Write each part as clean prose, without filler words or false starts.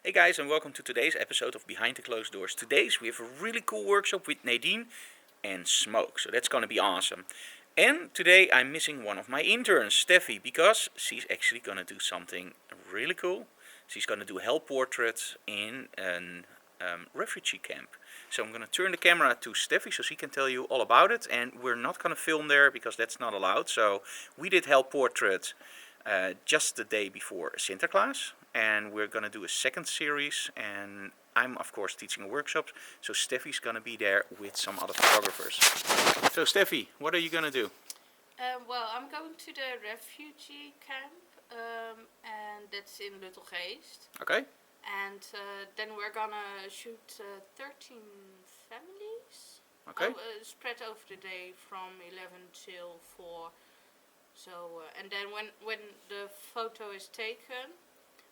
Hey guys, and welcome to today's episode of Behind the Closed Doors. Today we have a really cool workshop with Nadine and Smoke, so that's gonna be awesome. And today I'm missing one of my interns, Steffi, because she's actually gonna do something really cool. She's gonna do hell portraits in a refugee camp. So I'm gonna turn the camera to Steffi so she can tell you all about it. And we're not gonna film there because that's not allowed. So we did hell portrait just the day before Sinterklaas, and we're gonna do a second series. And I'm of course teaching a workshop, so Steffi's gonna be there with some other photographers. So Steffi, what are you gonna do? Well, I'm going to the refugee camp, and that's in Luttelgeest. Okay. And then we're gonna shoot 13 families. Okay. Spread over the day from 11 till 4. So, and then when the photo is taken,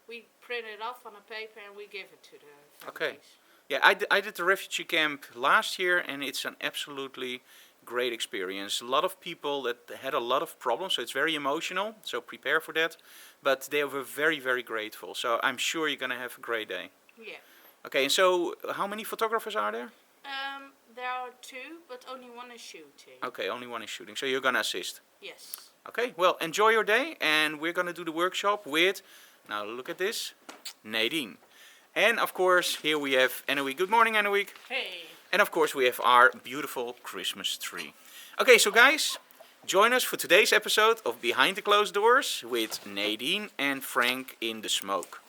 we print it off on a paper and we give it to the families. Okay. Yeah, I did the refugee camp last year, and it's an absolutely great experience. A lot of people that had a lot of problems, so it's very emotional, so prepare for that. But they were very, very grateful, so I'm sure you're going to have a great day. Yeah. Okay, and so how many photographers are there? There are 2, but only one is shooting. Okay, only one is shooting, so you're going to assist. Yes. Okay, well, enjoy your day, and we're going to do the workshop with, now look at this, Nadine. And of course, here we have Anouk. Good morning, Anouk. Hey. And of course, we have our beautiful Christmas tree. Okay, so guys, join us for today's episode of Behind the Closed Doors with Nadine and Frank in the Smoke.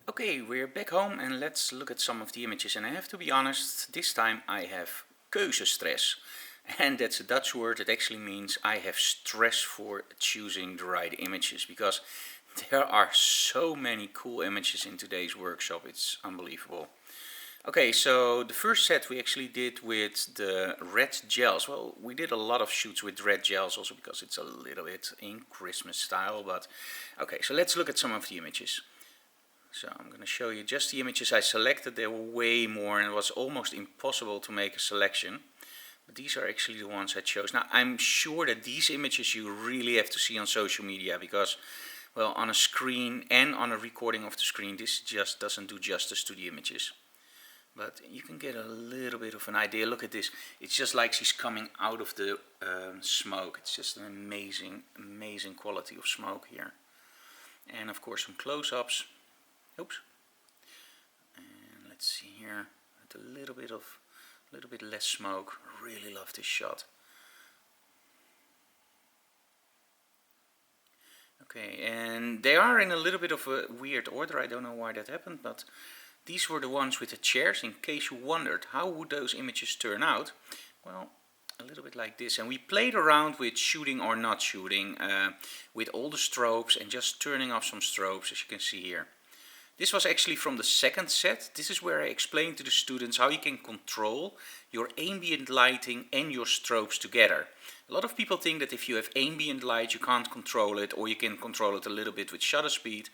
Okay, we're back home and let's look at some of the images. And I have to be honest, this time I have keuzestress. And that's a Dutch word that actually means I have stress for choosing the right images, because there are so many cool images in today's workshop, it's unbelievable. Okay, so the first set we actually did with the red gels. Well, we did a lot of shoots with red gels also because it's a little bit in Christmas style, but okay, so let's look at some of the images. So I'm going to show you just the images I selected. There were way more and it was almost impossible to make a selection. But these are actually the ones I chose. Now I'm sure that these images you really have to see on social media, because, well, on a screen and on a recording of the screen this just doesn't do justice to the images. But you can get a little bit of an idea. Look at this. It's just like she's coming out of the smoke. It's just an amazing, amazing quality of smoke here. And of course some close-ups. Oops. And let's see here, with a little bit less smoke. Really love this shot. Okay, and they are in a little bit of a weird order. I don't know why that happened, but these were the ones with the chairs. In case you wondered how would those images turn out, well, a little bit like this. And we played around with shooting or not shooting, with all the strobes and just turning off some strobes, as you can see here. This was actually from the second set. This is where I explained to the students how you can control your ambient lighting and your strobes together. A lot of people think that if you have ambient light you can't control it, or you can control it a little bit with shutter speed.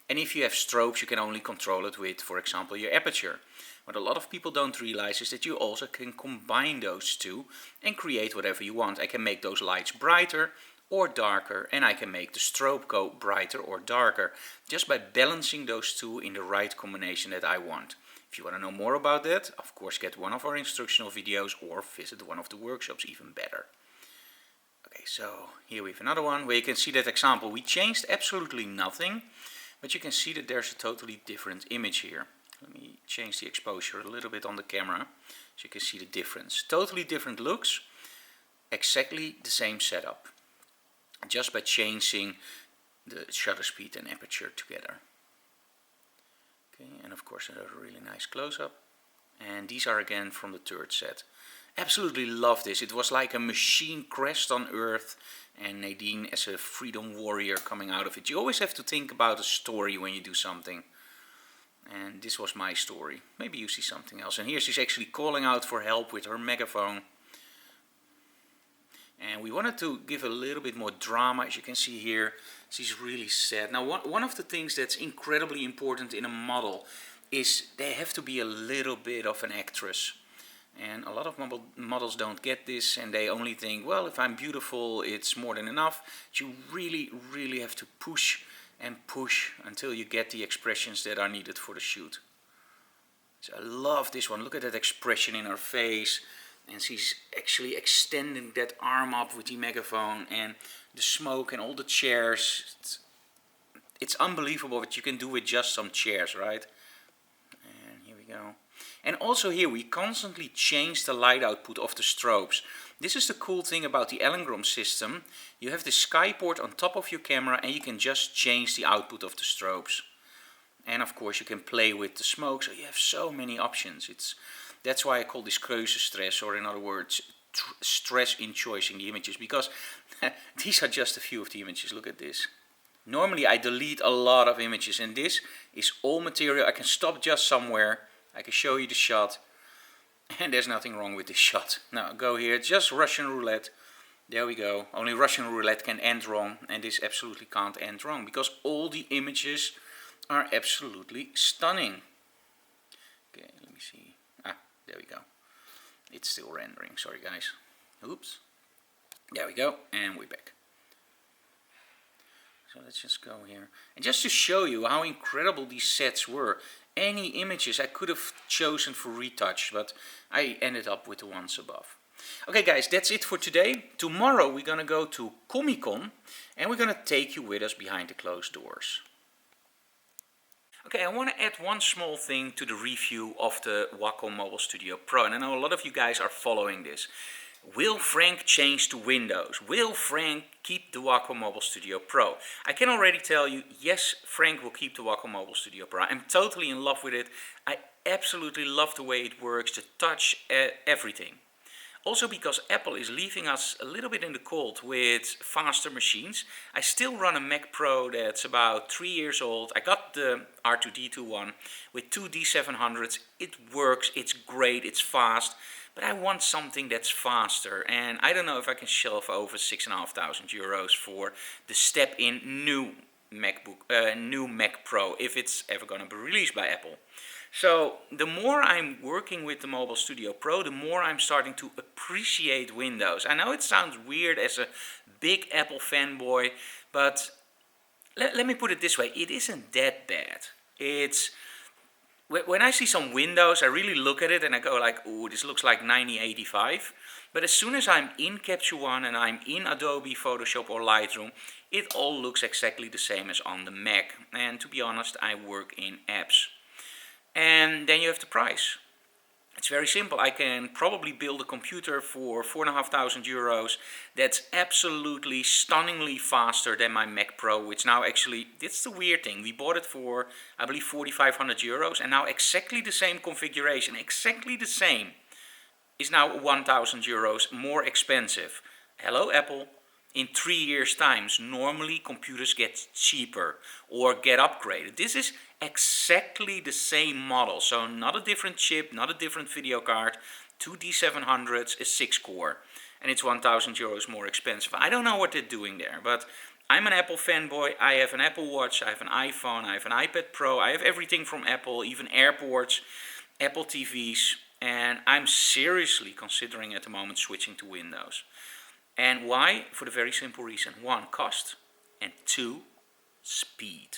And if you have strobes you can only control it with, for example, your aperture. What a lot of people don't realize is that you also can combine those two and create whatever you want. I can make those lights brighter or darker, and I can make the strobe go brighter or darker just by balancing those two in the right combination that I want. If you want to know more about that, of course get one of our instructional videos or visit one of the workshops, even better. Okay, so here we have another one where you can see that example. We changed absolutely nothing, but you can see that there's a totally different image here. Let me change the exposure a little bit on the camera so you can see the difference. Totally different looks, exactly the same setup, just by changing the shutter speed and aperture together. Okay, and of course a really nice close-up. And these are again from the third set. Absolutely love this. It was like a machine crashed on Earth, and Nadine as a freedom warrior coming out of it. You always have to think about a story when you do something. And this was my story. Maybe you see something else. And here she's actually calling out for help with her megaphone. And we wanted to give a little bit more drama. As you can see here, she's really sad. Now one of the things that's incredibly important in a model is they have to be a little bit of an actress. And a lot of models don't get this, and they only think, well, if I'm beautiful it's more than enough. So you really have to push and push until you get the expressions that are needed for the shoot. So I love this one. Look at that expression in her face, and she's actually extending that arm up with the megaphone, and the smoke and all the chairs. It's unbelievable what you can do with just some chairs, right? And here we go. And also here we constantly change the light output of the strobes. This is the cool thing about the Allengram system. You have the skyport on top of your camera and you can just change the output of the strobes. And of course you can play with the smoke, so you have so many options. That's why I call this keuzestress, or in other words, stress in choosing the images, because these are just a few of the images. Look at this. Normally I delete a lot of images, and this is all material. I can stop just somewhere. I can show you the shot, and there's nothing wrong with this shot. Now go here, just Russian roulette. There we go. Only Russian roulette can end wrong, and this absolutely can't end wrong, because all the images are absolutely stunning. Okay, let me see. There we go. It's still rendering, sorry guys. Oops. There we go, and we're back. So let's just go here. And just to show you how incredible these sets were, any images I could have chosen for retouch, but I ended up with the ones above. Okay guys, that's it for today. Tomorrow we're gonna go to Comic-Con and we're gonna take you with us behind the closed doors. Okay, I want to add one small thing to the review of the Wacom Mobile Studio Pro, and I know a lot of you guys are following this. Will Frank change to Windows? Will Frank keep the Wacom Mobile Studio Pro? I can already tell you, yes, Frank will keep the Wacom Mobile Studio Pro. I'm totally in love with it. I absolutely love the way it works, the touch, everything. Also because Apple is leaving us a little bit in the cold with faster machines. I still run a Mac Pro that's about 3 years old. I got the R2D2 one with two D700s. It works, it's great, it's fast. But I want something that's faster, and I don't know if I can shelf over €6,500 for the step in new Mac Pro, if it's ever going to be released by Apple. So the more I'm working with the Mobile Studio Pro, the more I'm starting to appreciate Windows. I know it sounds weird as a big Apple fanboy, but let me put it this way, it isn't that bad. When I see some Windows, I really look at it and I go like, ooh, this looks like 9085. But as soon as I'm in Capture One and I'm in Adobe Photoshop or Lightroom, it all looks exactly the same as on the Mac. And to be honest, I work in apps. And then you have the price. It's very simple. I can probably build a computer for €4,500 that's absolutely stunningly faster than my Mac Pro, which now actually, that's the weird thing. We bought it for, I believe, €4,500, and now exactly the same configuration, exactly the same, is now €1,000 more expensive. Hello Apple. in 3 years' time. Normally computers get cheaper or get upgraded. This is exactly the same model, so not a different chip, not a different video card. Two D700s, a 6-core, and it's 1,000 euros more expensive. I don't know what they're doing there, but I'm an Apple fanboy. I have an Apple Watch, I have an iPhone, I have an iPad Pro, I have everything from Apple, even AirPods, Apple TVs, and I'm seriously considering at the moment switching to Windows. And why? For the very simple reason. 1, cost, and 2, speed.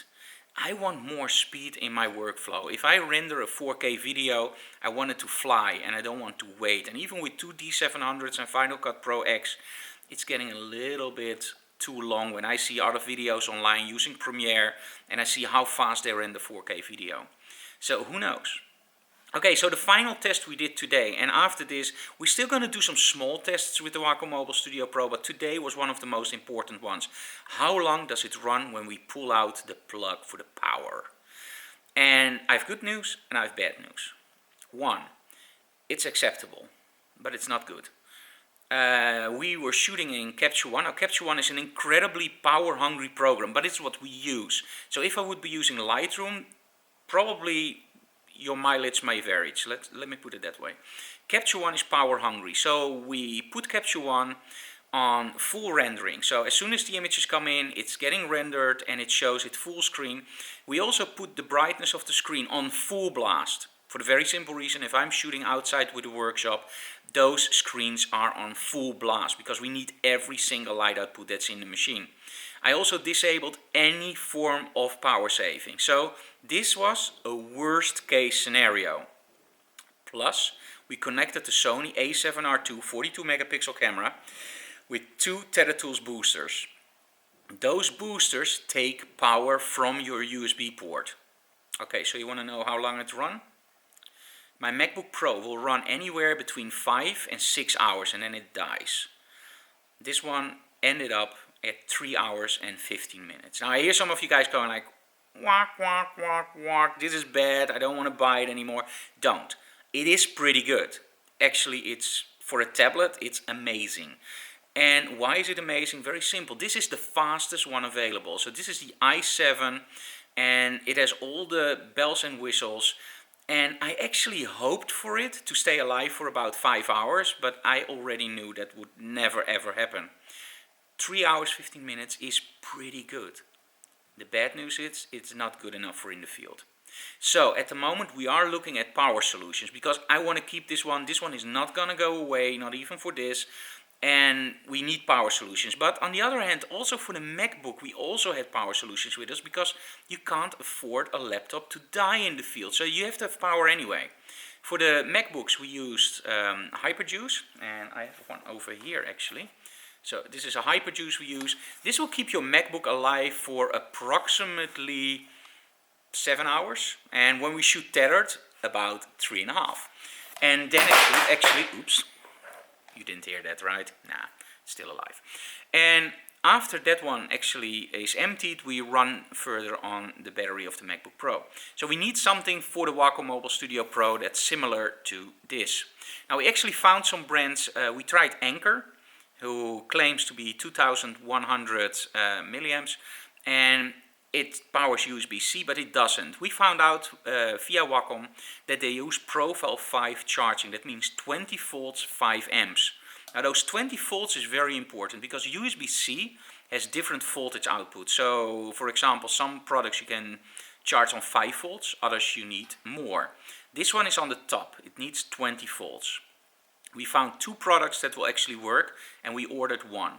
I want more speed in my workflow. If I render a 4K video, I want it to fly and I don't want to wait. And even with two D700s and Final Cut Pro X, it's getting a little bit too long when I see other videos online using Premiere and I see how fast they render 4K video. So who knows? Okay, so the final test we did today, and after this we're still going to do some small tests with the Wacom Mobile Studio Pro, but today was one of the most important ones. How long does it run when we pull out the plug for the power? And I have good news and I have bad news. 1, it's acceptable, but it's not good. We were shooting in Capture One. Now Capture One is an incredibly power hungry program, but it's what we use. So if I would be using Lightroom, probably your mileage may vary. So let me put it that way. Capture One is power hungry, so we put Capture One on full rendering. So as soon as the images come in, it's getting rendered and it shows it full screen. We also put the brightness of the screen on full blast. For the very simple reason, if I'm shooting outside with a workshop, those screens are on full blast because we need every single light output that's in the machine. I also disabled any form of power saving. So this was a worst case scenario. Plus, we connected the Sony a7R II 42 megapixel camera with 2 TerraTools boosters. Those boosters take power from your USB port. Okay, so you want to know how long it runs? My MacBook Pro will run anywhere between 5 and 6 hours and then it dies. This one ended up at 3 hours and 15 minutes. Now I hear some of you guys going like, walk, walk, walk, walk, this is bad, I don't want to buy it anymore. Don't. It is pretty good. Actually, it's for a tablet, it's amazing. And why is it amazing? Very simple. This is the fastest one available. So this is the i7 and it has all the bells and whistles. And I actually hoped for it to stay alive for about 5 hours, but I already knew that would never ever happen. 3 hours 15 minutes is pretty good. The bad news is it's not good enough for in the field. So at the moment we are looking at power solutions because I want to keep this one. This one is not going to go away, not even for this. And we need power solutions. But on the other hand, also for the MacBook we also had power solutions with us because you can't afford a laptop to die in the field. So you have to have power anyway. For the MacBooks we used Hyperjuice, and I have one over here actually. So this is a Hyperjuice we use. This will keep your MacBook alive for approximately 7 hours. And when we shoot tethered, about 3.5. And then actually, oops, you didn't hear that, right? Nah, it's still alive. And after that one actually is emptied, we run further on the battery of the MacBook Pro. So we need something for the Wacom Mobile Studio Pro that's similar to this. Now we actually found some brands. We tried Anker, who claims to be 2100 milliamps, and it powers USB-C, but it doesn't. We found out via Wacom that they use Profile 5 charging. That means 20 volts, 5 amps. Now those 20 volts is very important because USB-C has different voltage output. So for example, some products you can charge on 5 volts, others you need more. This one is on the top, it needs 20 volts. We found 2 products that will actually work and we ordered one.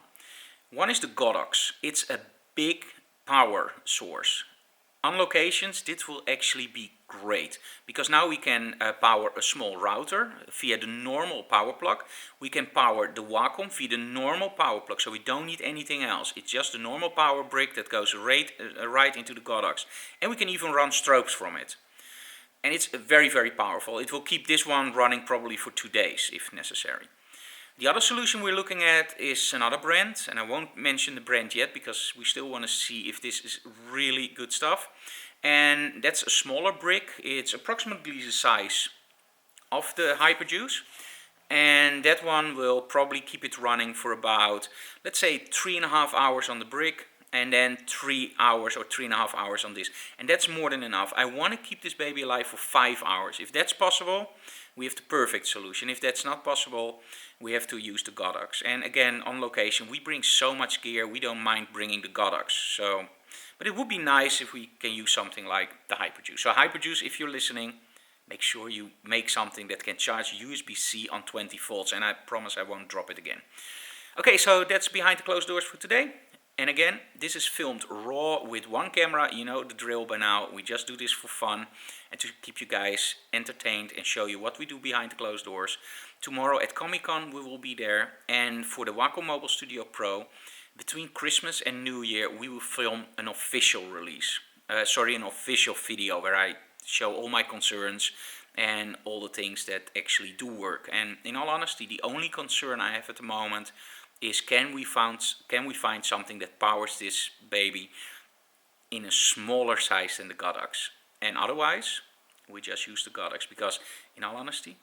One is the Godox. It's a big power source. On locations this will actually be great because now we can power a small router via the normal power plug. We can power the Wacom via the normal power plug, so we don't need anything else. It's just a normal power brick that goes right into the Godox, and we can even run strobes from it. And it's very, very powerful. It will keep this one running probably for 2 days if necessary. The other solution we're looking at is another brand, and I won't mention the brand yet because we still want to see if this is really good stuff. And that's a smaller brick. It's approximately the size of the Hyperjuice. and that one will probably keep it running for about, let's say, 3.5 hours on the brick, and then 3 hours or 3.5 hours on this, and that's more than enough. I want to keep this baby alive for 5 hours. If that's possible, we have the perfect solution. If that's not possible, we have to use the Godox. And again, on location, we bring so much gear, we don't mind bringing the Godox. So, but it would be nice if we can use something like the Hyperjuice. So Hyperjuice, if you're listening, make sure you make something that can charge USB-C on 20 volts, and I promise I won't drop it again. Okay, so that's behind the closed doors for today. And again, this is filmed raw with one camera. You know the drill by now. We just do this for fun and to keep you guys entertained and show you what we do behind the closed doors. Tomorrow at Comic-Con we will be there, and for the Wacom Mobile Studio Pro, between Christmas and New Year, we will film an official release. An official video where I show all my concerns and all the things that actually do work. And in all honesty, the only concern I have at the moment is can we find something that powers this baby in a smaller size than the Godox. And otherwise, we just use the Godox, because in all honesty,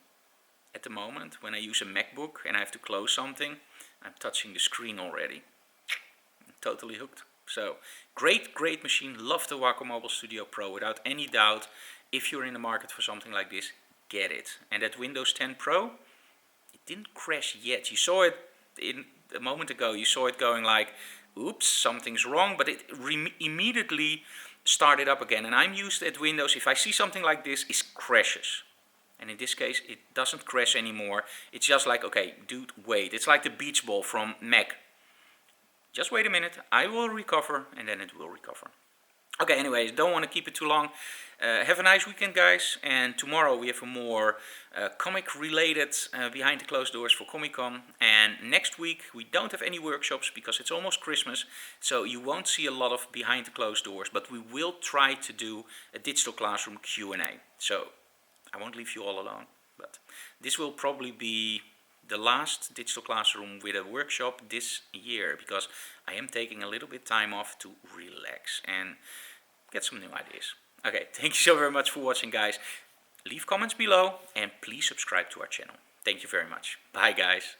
at the moment, when I use a MacBook and I have to close something, I'm touching the screen already. I'm totally hooked. So, great machine. Love the Wacom Mobile Studio Pro, without any doubt. If you're in the market for something like this, get it. And that Windows 10 Pro, it didn't crash yet. You saw it a moment ago. You saw it going like, oops, something's wrong, but it immediately started up again. And I'm used at Windows, if I see something like this, it crashes. And in this case, it doesn't crash anymore. It's just like, okay, dude, wait. It's like the beach ball from Mac. Just wait a minute, I will recover, and then it will recover. Okay, anyways, don't want to keep it too long. Have a nice weekend, guys. And tomorrow we have a more comic-related behind the closed doors for Comic-Con. And next week we don't have any workshops because it's almost Christmas. So you won't see a lot of behind the closed doors. But we will try to do a digital classroom Q&A. So I won't leave you all alone. But this will probably be the last digital classroom with a workshop this year, because I am taking a little bit time off to relax and get some new ideas. Okay, thank you so very much for watching, guys. Leave comments below and please subscribe to our channel. Thank you very much. Bye, guys.